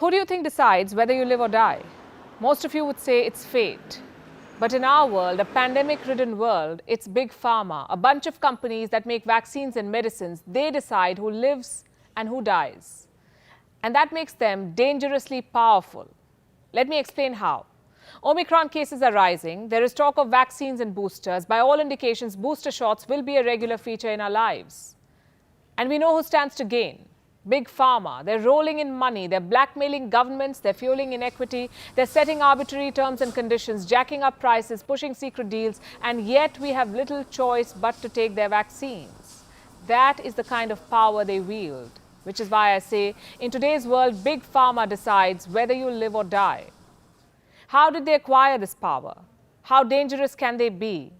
Who do you think decides whether you live or die? Most of you would say it's fate. But in our world, a pandemic-ridden world, it's big pharma, a bunch of companies that make vaccines and medicines. They decide who lives and who dies. And that makes them dangerously powerful. Let me explain how. Omicron cases are rising. There is talk of vaccines and boosters. By all indications, booster shots will be a regular feature in our lives. And we know who stands to gain. Big pharma. They're rolling in money. They're blackmailing governments. They're fueling inequity. They're setting arbitrary terms and conditions, jacking up prices, pushing secret deals. And yet we have little choice but to take their vaccines. That is the kind of power they wield. Which is why I say, in today's world, big pharma decides whether you live or die. How did they acquire this power? How dangerous can they be?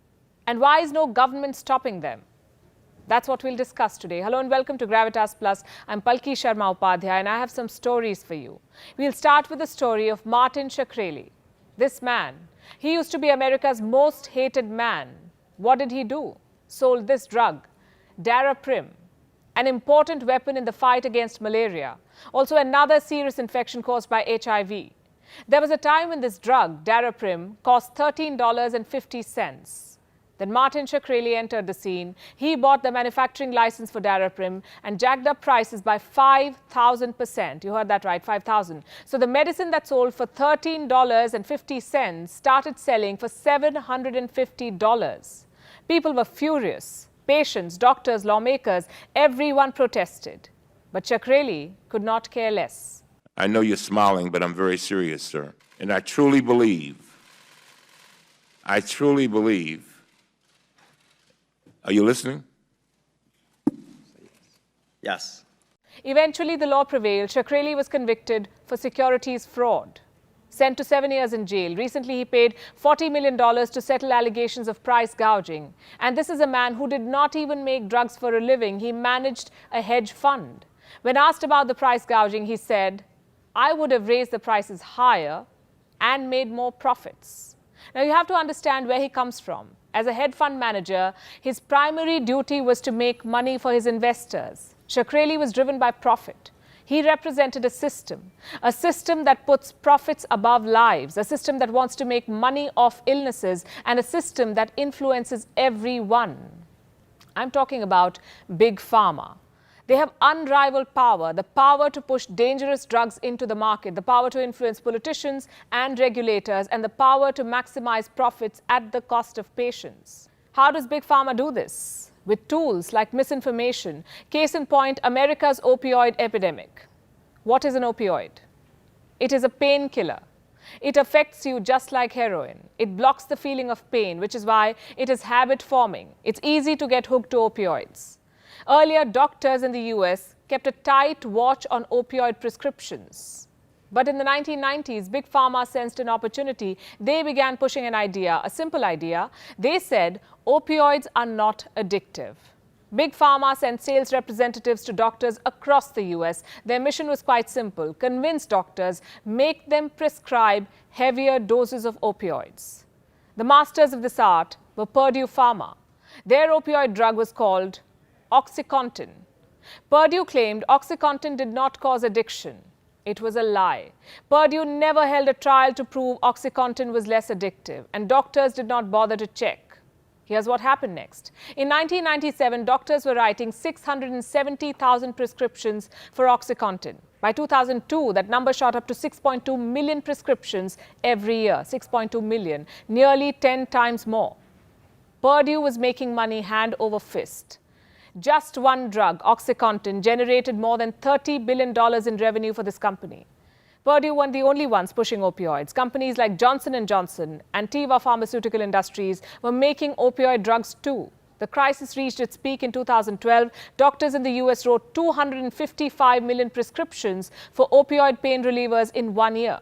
And why is no government stopping them? That's what we'll discuss today. Hello and welcome to Gravitas Plus. I'm Palki Sharma Upadhyay and I have some stories for you. We'll start with the story of Martin Shkreli. This man, he used to be America's most hated man. What did he do? Sold this drug, Daraprim, an important weapon in the fight against malaria. Also another serious infection caused by HIV. There was a time when this drug, Daraprim, cost $13.50. Then Martin Shkreli entered the scene. He bought the manufacturing license for Daraprim and jacked up prices by 5,000%. You heard that right, 5,000. So the medicine that sold for $13.50 started selling for $750. People were furious. Patients, doctors, lawmakers, everyone protested. But Shkreli could not care less. I know you're smiling, but I'm very serious, sir. And I truly believe, are you listening? Yes. Eventually, the law prevailed. Shkreli was convicted for securities fraud, sent to 7 years in jail. Recently, he paid $40 million to settle allegations of price gouging. And this is a man who did not even make drugs for a living. He managed a hedge fund. When asked about the price gouging, he said, "I would have raised the prices higher and made more profits." Now, you have to understand where he comes from. As a hedge fund manager, his primary duty was to make money for his investors. Shkreli was driven by profit. He represented a system that puts profits above lives, a system that wants to make money off illnesses, and a system that influences everyone. I'm talking about Big Pharma. They have unrivaled power, the power to push dangerous drugs into the market, the power to influence politicians and regulators, and the power to maximize profits at the cost of patients. How does Big Pharma do this? With tools like misinformation. Case in point, America's opioid epidemic. What is an opioid? It is a painkiller. It affects you just like heroin. It blocks the feeling of pain, which is why it is habit forming. It's easy to get hooked to opioids. Earlier, doctors in the US kept a tight watch on opioid prescriptions. But in the 1990s, Big Pharma sensed an opportunity. They began pushing an idea, a simple idea. They said opioids are not addictive. Big Pharma sent sales representatives to doctors across the US. Their mission was quite simple: convince doctors, make them prescribe heavier doses of opioids. The masters of this art were Purdue Pharma. Their opioid drug was called OxyContin. Purdue claimed OxyContin did not cause addiction. It was a lie. Purdue never held a trial to prove OxyContin was less addictive, and doctors did not bother to check. Here's what happened next. In 1997, doctors were writing 670,000 prescriptions for OxyContin. By 2002, that number shot up to 6.2 million prescriptions every year. 6.2 million, nearly 10 times more. Purdue was making money hand over fist. Just one drug, OxyContin, generated more than $30 billion in revenue for this company. Purdue weren't the only ones pushing opioids. Companies like Johnson & Johnson and Teva Pharmaceutical Industries were making opioid drugs too. The crisis reached its peak in 2012. Doctors in the US wrote 255 million prescriptions for opioid pain relievers in 1 year.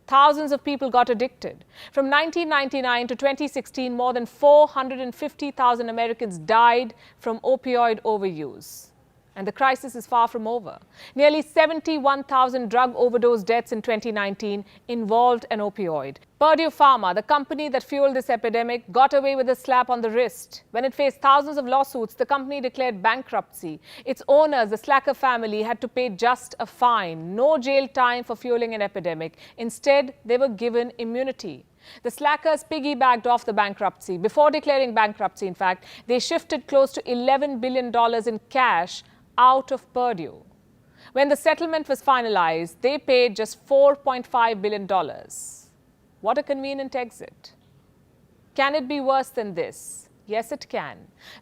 Thousands of people got addicted. From 1999 to 2016, more than 450,000 Americans died from opioid overuse. And the crisis is far from over. Nearly 71,000 drug overdose deaths in 2019 involved an opioid. Purdue Pharma, the company that fueled this epidemic, got away with a slap on the wrist. When it faced thousands of lawsuits, the company declared bankruptcy. Its owners, the Slacker family, had to pay just a fine. No jail time for fueling an epidemic. Instead, they were given immunity. The Slackers piggybacked off the bankruptcy. Before declaring bankruptcy, in fact, they shifted close to $11 billion in cash out of Purdue. When the settlement was finalized, they paid just $4.5 billion. What a convenient exit. Can it be worse than this? Yes, it can.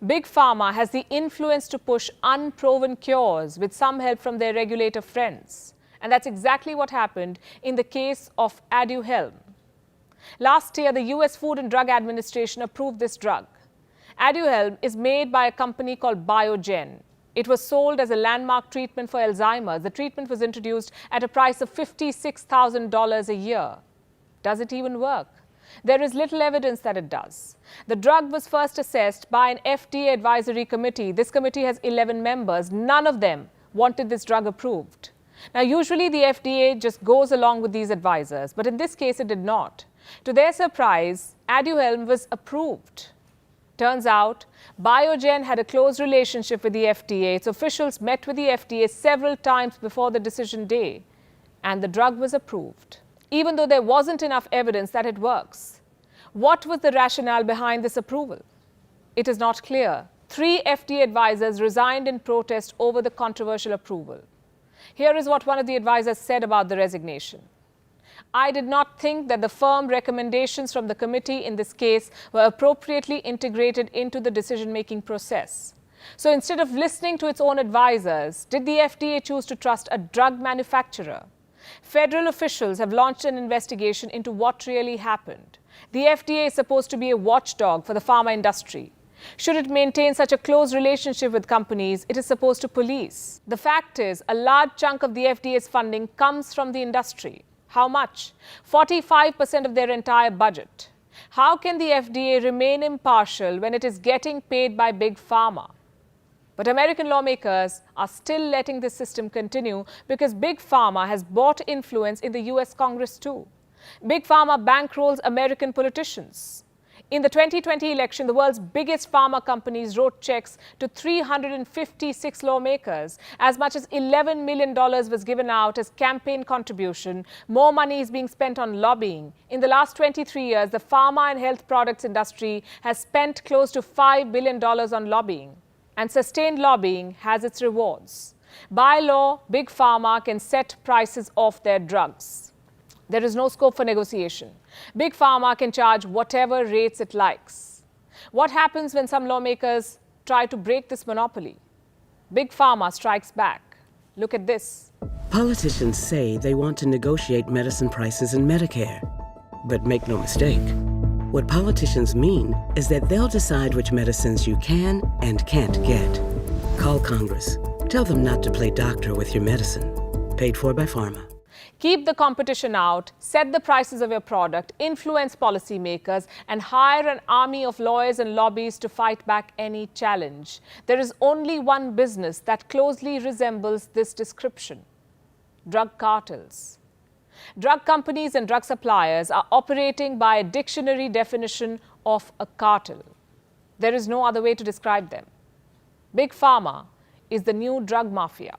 Big Pharma has the influence to push unproven cures with some help from their regulator friends. And that's exactly what happened in the case of Aduhelm. Last year, the US Food and Drug Administration approved this drug. Aduhelm is made by a company called Biogen. It was sold as a landmark treatment for Alzheimer's. The treatment was introduced at a price of $56,000 a year. Does it even work? There is little evidence that it does. The drug was first assessed by an FDA advisory committee. This committee has 11 members. None of them wanted this drug approved. Now, usually the FDA just goes along with these advisors, but in this case it did not. To their surprise, Aduhelm was approved. Turns out, Biogen had a close relationship with the FDA. Its officials met with the FDA several times before the decision day, and the drug was approved, even though there wasn't enough evidence that it works. What was the rationale behind this approval? It is not clear. 3 FDA advisors resigned in protest over the controversial approval. Here is what one of the advisors said about the resignation. I did not think that the firm recommendations from the committee in this case were appropriately integrated into the decision-making process. So instead of listening to its own advisors, did the FDA choose to trust a drug manufacturer? Federal officials have launched an investigation into what really happened. The FDA is supposed to be a watchdog for the pharma industry. Should it maintain such a close relationship with companies, it is supposed to police. The fact is, a large chunk of the FDA's funding comes from the industry. How much? 45% of their entire budget. How can the FDA remain impartial when it is getting paid by Big Pharma? But American lawmakers are still letting this system continue because Big Pharma has bought influence in the US Congress too. Big Pharma bankrolls American politicians. In the 2020 election, the world's biggest pharma companies wrote checks to 356 lawmakers. As much as $11 million was given out as campaign contribution. More money is being spent on lobbying. In the last 23 years, the pharma and health products industry has spent close to $5 billion on lobbying. And sustained lobbying has its rewards. By law, Big Pharma can set prices of their drugs. There is no scope for negotiation. Big Pharma can charge whatever rates it likes. What happens when some lawmakers try to break this monopoly? Big Pharma strikes back. Look at this. Politicians say they want to negotiate medicine prices in Medicare. But make no mistake, what politicians mean is that they'll decide which medicines you can and can't get. Call Congress. Tell them not to play doctor with your medicine. Paid for by pharma. Keep the competition out, set the prices of your product, influence policymakers, and hire an army of lawyers and lobbyists to fight back any challenge. There is only one business that closely resembles this description: drug cartels. Drug companies and drug suppliers are operating by a dictionary definition of a cartel. There is no other way to describe them. Big Pharma is the new drug mafia.